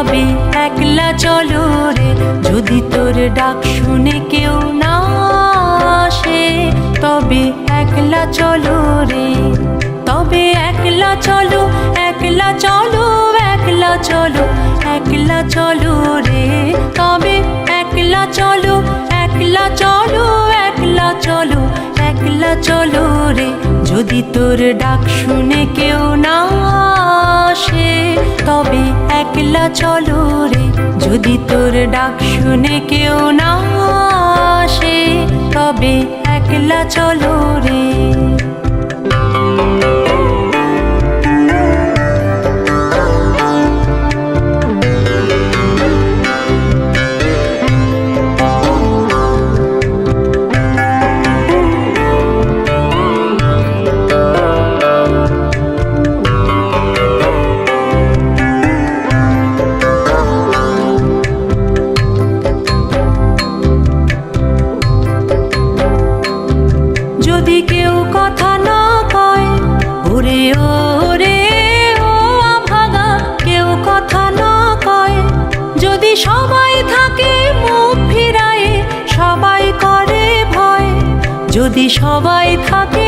তবে একলা চলো রে। যদি তোর ডাক শুনে কেউ না আসে, তবে একলা চলো রে। তবে একলা চলো, একলা চলো, একলা চলো, একলা চলো রে। তবে একলা চলো, একলা চলো, একলা চলো, একলা চলো রে। যদি তোর ডাক শুনে কেউ না আসে, তবে একলা চলো রে। যদি তোর ডাক শুনে কেউ না আসে, তবে একলা চলো রে। যদি কেউ কথা না কয়, ওরে ওরে ও আভাগা, কেউ কথা না কয়। যদি সবাই থাকে মুখ ফিরায়ে, সবাই করে ভয়। যদি সবাই থাকে